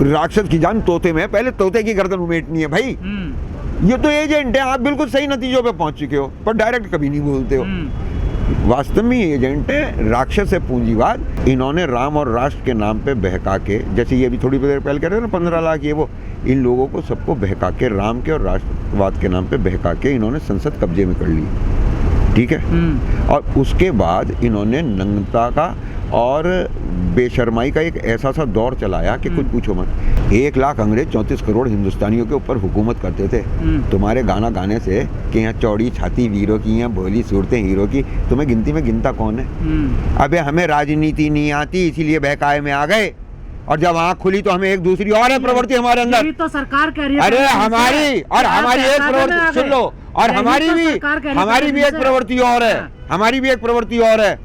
राक्षस की जान तोते में, पहले तोते की गर्दन उमेटनी है भाई। ये तो एजेंट है, आप बिल्कुल सही नतीजों पे पहुंच चुके हो, पर डायरेक्ट कभी नहीं बोलते हो। वास्तव में एजेंट है, राक्षस है पूंजीवाद। इन्होंने राम और राष्ट्र के नाम पे बहका के, जैसे ये भी थोड़ी देर पहले कह रहे थे ना 15 लाख ये वो, इन लोगों को सबको बहका के, राम के और राष्ट्रवाद के नाम पे बहका के इन्होंने संसद कब्जे में कर ली, ठीक है। और उसके बाद इन्होंने नंगता का और बेशर्माई का एक ऐसा सा दौर चलाया कि कुछ पूछो मत। 1 लाख अंग्रेज 34 करोड़ हिंदुस्तानियों के ऊपर हुकूमत करते थे। तुम्हारे गाना गाने से कि यहाँ चौड़ी छाती वीरों की, यहाँ भोली सूरतें हीरो की, तुम्हें गिनती में गिनता कौन है? अबे हमें राजनीति नहीं आती, इसीलिए बहकाए में आ गए, और जब आँख खुली तो हमें एक दूसरी और है प्रवृत्ति हमारे अंदर। तो सरकार कह रही है, अरे हमारी और हमारी एक प्रवृत्ति सुन लो, और हमारी भी एक प्रवृत्ति और है, हमारी भी एक प्रवृत्ति और है।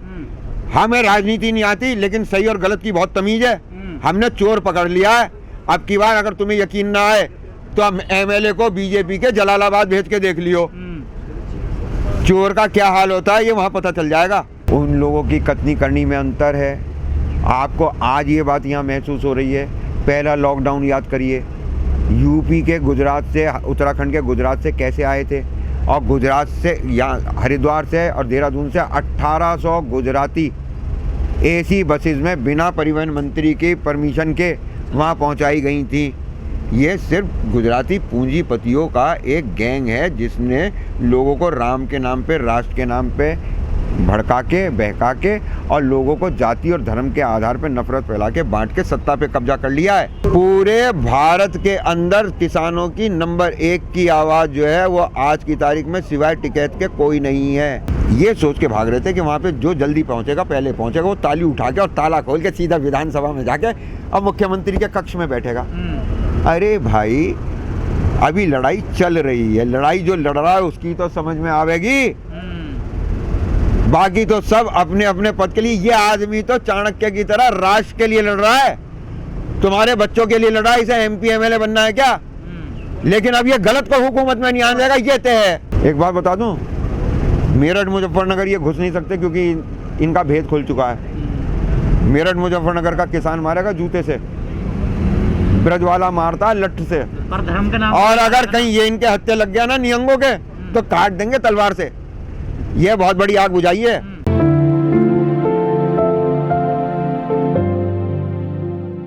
हमें राजनीति नहीं आती, लेकिन सही और गलत की बहुत तमीज है। हमने चोर पकड़ लिया है। अब की बार अगर तुम्हें यकीन ना आए तो हम एमएलए को बीजेपी के जलालाबाद भेज के देख लियो, चोर का क्या हाल होता है ये वहां पता चल जाएगा। उन लोगों की कथनी करनी में अंतर है। आपको आज ये बात यहाँ महसूस हो रही है। पहला लॉकडाउन याद करिए, यूपी के गुजरात से, उत्तराखंड के गुजरात से कैसे आए थे, और गुजरात से यहाँ हरिद्वार से और देहरादून से 1800 गुजराती एसी बसेस में बिना परिवहन मंत्री के परमिशन के वहाँ पहुँचाई गई थी। ये सिर्फ गुजराती पूंजीपतियों का एक गैंग है जिसने लोगों को राम के नाम पे, राष्ट्र के नाम पे भड़का के, बहका के, और लोगों को जाति और धर्म के आधार पर नफरत फैला के, बांट के सत्ता पे कब्जा कर लिया है। पूरे भारत के अंदर किसानों की नंबर 1 की आवाज़ जो है वो आज की तारीख में सिवाय टिकैत के कोई नहीं है। ये सोच के भाग रहे थे कि वहाँ पे जो जल्दी पहुँचेगा पहले पहुँचेगा, वो ताली उठा के और ताला खोल के सीधा विधानसभा में जाके अब मुख्यमंत्री के कक्ष में बैठेगा। अरे भाई, अभी लड़ाई चल रही है, लड़ाई जो लड़ रहा है उसकी तो समझ में आवेगी, बाकी तो सब अपने अपने पद के लिए। ये आदमी तो चाणक्य की तरह राष्ट्र के लिए लड़ रहा है, तुम्हारे बच्चों के लिए लड़ रहा है। इसे एमपी एमएलए बनना है क्या? लेकिन अब ये गलत को हुकूमत में नहीं आने देगा, ये तय है। एक बात बता दूं, मेरठ मुजफ्फरनगर ये घुस नहीं सकते क्योंकि इनका भेद खुल चुका है। मेरठ मुजफ्फरनगर का किसान मारेगा जूते से, ब्रजवाला मारता है लठ से, पर धर्म के नाम, और अगर कहीं ये इनके हत्या लग गया ना नियंगों के, तो काट देंगे तलवार से। ये बहुत बड़ी आग बुझाई है।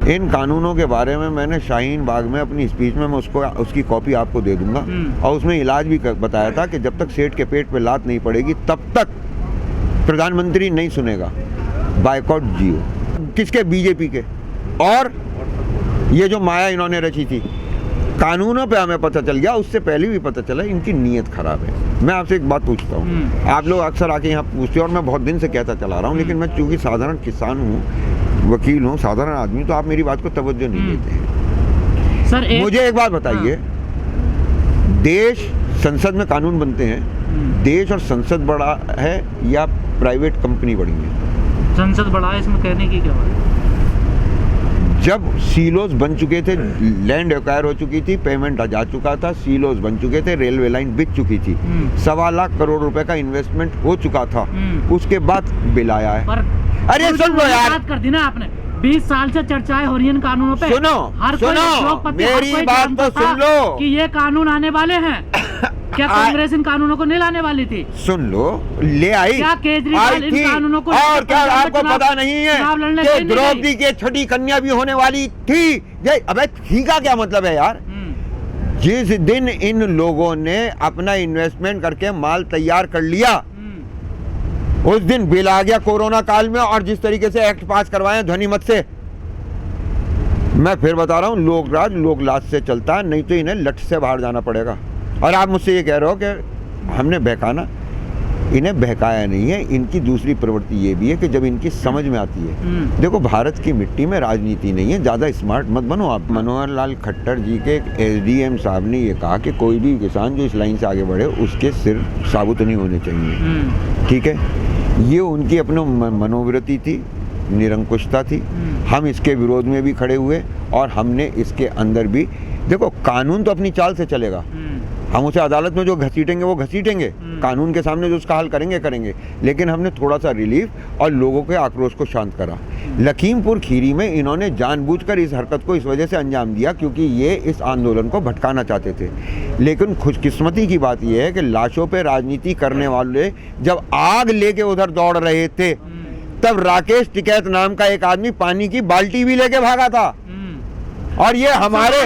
इन कानूनों के बारे में मैंने शाहीन बाग में अपनी स्पीच में, मैं उसकी कॉपी आपको दे दूंगा, और उसमें इलाज भी बताया था कि जब तक सेठ के पेट पे लात नहीं पड़ेगी तब तक प्रधानमंत्री नहीं सुनेगा। बायकॉट जियो। किसके? बीजेपी के। और ये जो माया इन्होंने रची थी, कानूनों पे हमें पता चल गया, उससे पहले भी पता चला इनकी नीयत खराब है। मैं आपसे एक बात पूछता हूँ, आप लोग अक्सर आके यहाँ पूछते हो और मैं बहुत दिन से कहता चला रहा हूँ, लेकिन मैं चूंकि साधारण किसान हूँ, वकील हूँ, साधारण आदमी, तो आप मेरी बात को तवज्जो नहीं देते हैं। सर मुझे एक बात बताइए, देश, संसद में कानून बनते हैं, देश और संसद बड़ा है या प्राइवेट कंपनी बड़ी है? संसद बड़ा है, इसमें कहने की क्या बात है। जब सीलोज बन चुके थे, लैंड एक्वायर हो चुकी थी, पेमेंट जा चुका था, सीलोज बन चुके थे, रेलवे लाइन बिक चुकी थी, 1.25 लाख करोड़ रुपए का इन्वेस्टमेंट हो चुका था, उसके बाद बिल आया है। अरे सुन लो यार, बात कर दी ना आपने, 20 साल से चर्चाएं हो रही है इन कानूनों पे। सुनो मेरी बात तो सुन लो कि ये कानून आने वाले हैं। क्या कांग्रेस इन कानूनों को नहीं लाने वाली थी? सुन लो, ले आई। क्या केजरीवाल इन कानूनों को, और क्या आपको पता नहीं है कि द्रौपदी की छठी कन्या भी होने वाली थी? अबे थी का क्या मतलब है यार? जिस दिन इन लोगों ने अपना इन्वेस्टमेंट करके माल तैयार कर लिया, उस दिन बिल आ गया कोरोना काल में, और जिस तरीके से एक्ट पास करवाए ध्वनिमत से। मैं फिर बता रहा हूँ, लोकराज लोकलाज से चलता है, नहीं तो इन्हें लठ से बाहर जाना पड़ेगा। और आप मुझसे ये कह रहे हो कि हमने बहकाना, इन्हें बहकाया नहीं है। इनकी दूसरी प्रवृत्ति ये भी है कि जब इनकी समझ में आती है, देखो भारत की मिट्टी में राजनीति नहीं है, ज़्यादा स्मार्ट मत बनो आप। मनोहर लाल खट्टर जी के एसडीएम साहब ने ये कहा कि कोई भी किसान जो इस लाइन से आगे बढ़े उसके सिर साबुत नहीं होने चाहिए, ठीक है। ये उनकी अपनी मनोवृत्ति थी, निरंकुशता थी। हम इसके विरोध में भी खड़े हुए, और हमने इसके अंदर भी, देखो कानून तो अपनी चाल से चलेगा, हम उसे अदालत में जो घसीटेंगे वो घसीटेंगे, कानून के सामने जो उसका हल करेंगे, लेकिन हमने थोड़ा सा रिलीफ और लोगों के आक्रोश को शांत करा। लखीमपुर खीरी में इन्होंने जानबूझकर इस हरकत को इस वजह से अंजाम दिया क्योंकि ये इस आंदोलन को भटकाना चाहते थे। लेकिन खुशकिस्मती की बात यह है कि लाशों पे राजनीति करने वाले जब आग लेके उधर दौड़ रहे थे तब राकेश टिकैत नाम का एक आदमी पानी की बाल्टी भी लेके भागा था। और ये हमारा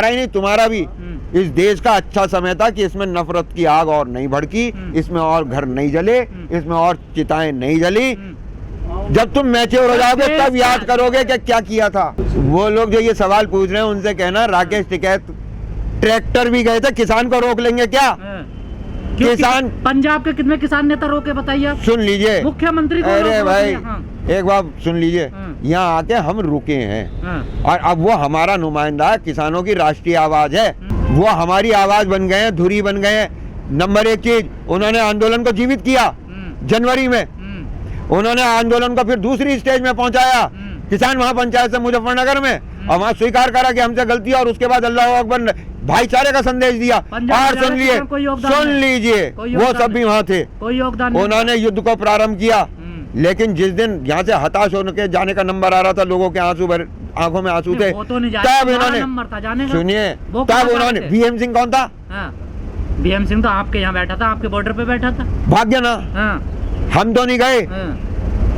ही नहीं तुम्हारा भी इस देश का अच्छा समय था कि इसमें नफरत की आग और नहीं भड़की, इसमें और घर नहीं जले, इसमें और चिताएं नहीं जली। जब तुम मैच्योर हो जाओगे तब याद करोगे कि क्या किया था। वो लोग जो ये सवाल पूछ रहे हैं उनसे कहना राकेश टिकैत ट्रैक्टर भी गए थे, किसान को रोक लेंगे क्या? किसान पंजाब के कितने किसान नेता रोके बताइए आप? सुन लीजिए मुख्यमंत्री को अरे भाई हाँ। एक बात सुन लीजिए, यहाँ आके हम रुके हैं और अब वो हमारा नुमाइंदा किसानों की राष्ट्रीय आवाज है, वो हमारी आवाज बन गए हैं, धुरी बन गए हैं। नंबर एक चीज, उन्होंने आंदोलन को जीवित किया जनवरी में, उन्होंने आंदोलन को फिर दूसरी स्टेज में पहुंचाया किसान महापंचायत से मुजफ्फरनगर में, और वहाँ स्वीकार करा कि हमसे गलती, और उसके बाद अल्लाह अकबर भाईचारे का संदेश दिया। और सुन लीजिए वो सब भी वहाँ थे, कोई योगदान उन्होंने युद्ध को प्रारंभ किया। लेकिन जिस दिन यहाँ से हताश होने के जाने का नंबर आ रहा था, लोगों के आंखों में आंसू थे, तब इन्होंने सुनिए, तब उन्होंने भीम सिंह कौन था? भीम सिंह तो आपके यहाँ बैठा था, आपके बॉर्डर पे बैठा था, भाग गया ना। हम तो नहीं गए,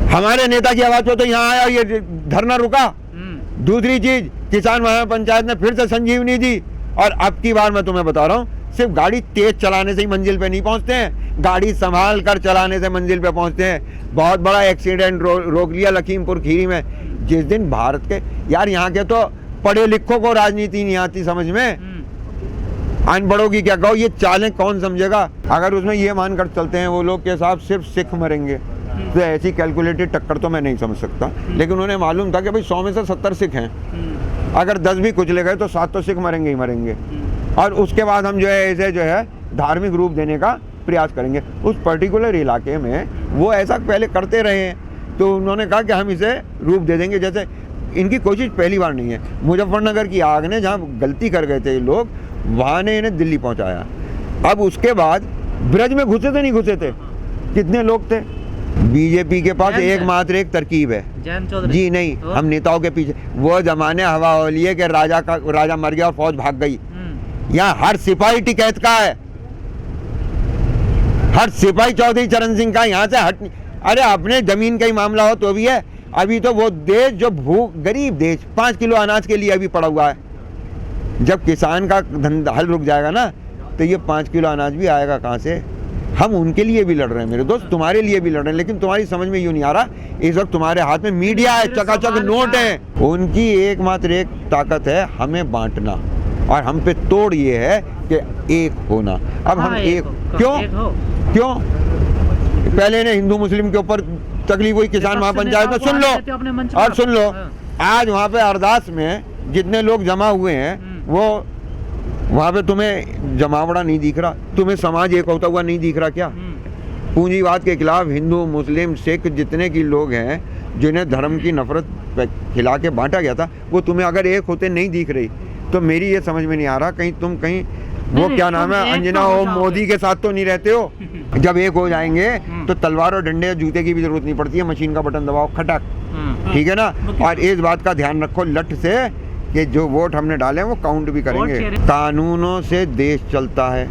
हमारे नेता की आवाज तो यहाँ आया, ये धरना रुका। दूसरी चीज, किसान महापंचायत ने फिर से संजीवनी दी, और अब की बार मैं तुम्हें बता रहा हूँ, सिर्फ गाड़ी तेज चलाने से ही मंजिल पे नहीं पहुंचते हैं, गाड़ी संभाल कर चलाने से मंजिल पे पहुंचते हैं। बहुत बड़ा एक्सीडेंट रोक लिया लखीमपुर खीरी में, जिस दिन भारत के यार यहाँ के तो पढ़े लिखों को राजनीति नहीं आती समझ में, अनपढ़ों की क्या कहो, ये चालें कौन समझेगा। अगर उसमें ये मानकर चलते हैं वो लोग के साथ सिर्फ सिख मरेंगे, तो ऐसी कैलकुलेटेड टक्कर तो मैं नहीं समझ सकता। लेकिन उन्हें मालूम था कि भाई 100 में से 70 सिख हैं, अगर 10 भी कुचले गए तो 7 तो सिख मरेंगे ही मरेंगे। और उसके बाद हम जो है इसे जो है धार्मिक रूप देने का प्रयास करेंगे। उस पर्टिकुलर इलाके में वो ऐसा पहले करते रहे हैं, तो उन्होंने कहा कि हम इसे रूप दे देंगे। जैसे इनकी कोशिश पहली बार नहीं है, मुजफ्फरनगर की आग ने जहाँ गलती कर गए थे ये लोग, वहाँ ने इन्हें दिल्ली पहुँचाया। अब उसके बाद ब्रज में घुसे थे नहीं घुसे थे, कितने लोग थे? बीजेपी के पास एकमात्र एक तरकीब है जी, नहीं हम नेताओं के पीछे, वो जमाने हवा होली है कि राजा मर गया और फौज भाग गई। यहाँ हर सिपाही टिकैत का है, हर सिपाही चौधरी चरण सिंह का, यहाँ से हट। अरे अपने जमीन का ही मामला हो तो भी है। अभी तो वो देश जो गरीब देश 5 किलो अनाज के लिए अभी पड़ा हुआ है, जब किसान का धंधा हल रुक जाएगा ना, तो ये 5 किलो अनाज भी आएगा कहाँ से? हम उनके लिए भी लड़ रहे हैं मेरे दोस्त, तुम्हारे लिए भी लड़ रहे हैं, लेकिन तुम्हारी समझ में यूं नहीं आ रहा, इस वक्त तुम्हारे हाथ में मीडिया है, चकाचक नोट है। उनकी एकमात्र एक ताकत है हमें बांटना, और हम पे तोड़ ये है कि एक होना। अब हम एक क्यों पहले ने हिंदू मुस्लिम के ऊपर तकलीफ हुई किसान महापंचायत में, सुन लो और सुन लो, आज वहाँ पे अरदास में जितने लोग जमा हुए हैं, वो वहाँ पे तुम्हें जमावड़ा नहीं दिख रहा, तुम्हें समाज एक होता हुआ नहीं दिख रहा क्या? पूंजीवाद के खिलाफ हिंदू मुस्लिम सिख जितने की लोग हैं, जिन्हें धर्म की नफरत खिला के बांटा गया था, वो तुम्हें अगर एक होते नहीं दिख रही, तो मेरी ये समझ में नहीं आ रहा कहीं तुम कहीं वो क्या नाम है अंजना ओम मोदी के साथ तो नहीं रहते हो। जब एक हो जाएंगे तो तलवार और डंडे और जूते की भी जरूरत नहीं पड़ती है, मशीन का बटन दबाओ खटक, ठीक है ना। और इस बात का ध्यान रखो लट से कि जो वोट हमने डाले हैं वो काउंट भी करेंगे। कानूनों से देश चलता है,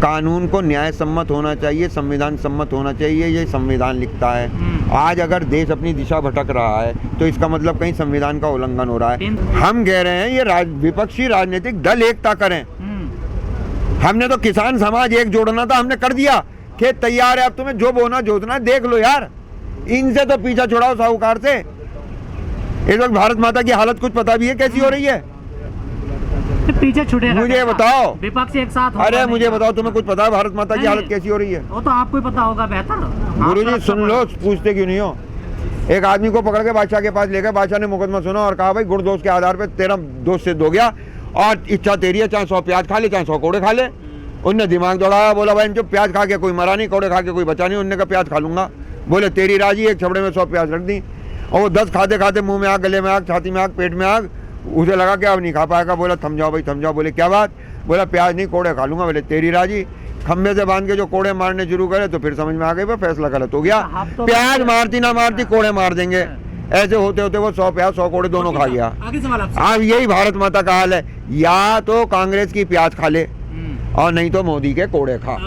कानून को न्याय सम्मत होना चाहिए, संविधान सम्मत होना चाहिए, ये संविधान लिखता है। आज अगर देश अपनी दिशा भटक रहा है तो इसका मतलब कहीं संविधान का उल्लंघन हो रहा है। हम कह रहे हैं ये विपक्षी राजनीतिक दल एकता करें। हमने तो किसान समाज एक जोड़ना था, हमने कर दिया, खेत तैयार है, अब तुम्हें जो बोना जोतना देख लो यार, इनसे तो पीछा छुड़ाओ साहूकार से। इस वक्त भारत माता की हालत कुछ पता भी है कैसी हो रही है? पीछे छुटे मुझे बताओ, विपक्ष एक साथ। अरे मुझे बताओ, तुम्हें कुछ पता है भारत माता की हालत कैसी हो रही है? वो तो आपको ही पता होगा बेहतर। गुरुजी सुन लो, पूछते क्यों नहीं हो? एक आदमी को पकड़ के बादशाह के पास ले गए, बादशाह ने मुकदमा सुना और कहा भाई गुण दोष के आधार पे तेरा दोष सिद्ध हो गया और इच्छा तेरी है, चाहे 100 प्याज खा ले चाहे 100 कोड़े खा ले। उनने दिमाग दौड़ाया, बोला भाई जो प्याज खा के कोई मरा नहीं, कोड़े खा के कोई बचा नहीं। उनने कहा प्याज खा लूंगा। बोले तेरी राजी, एक छबड़े में 100 प्याज रख दी और वो 10 खाते खाते मुंह में आग, गले में आग, छाती में आग, पेट में आग। उसे लगा कि अब नहीं खा पाएगा। बोला थम जाओ भाई थम जाओ। बोले क्या बात? बोला प्याज नहीं कोड़े खा लूंगा। बोले तेरी राजी। खम्बे से बांध के जो कोड़े मारने शुरू करे तो फिर समझ में आ गई फैसला गलत हो गया। आप तो प्याज मारती ना मारती कोड़े मार देंगे, ऐसे होते होते वो 100 प्याज 100 कोड़े दोनों खा गया। आगे सवाल आपसे। अब यही भारत माता का हाल है, या तो कांग्रेस की प्याज खा ले और नहीं तो मोदी के कोड़े खा।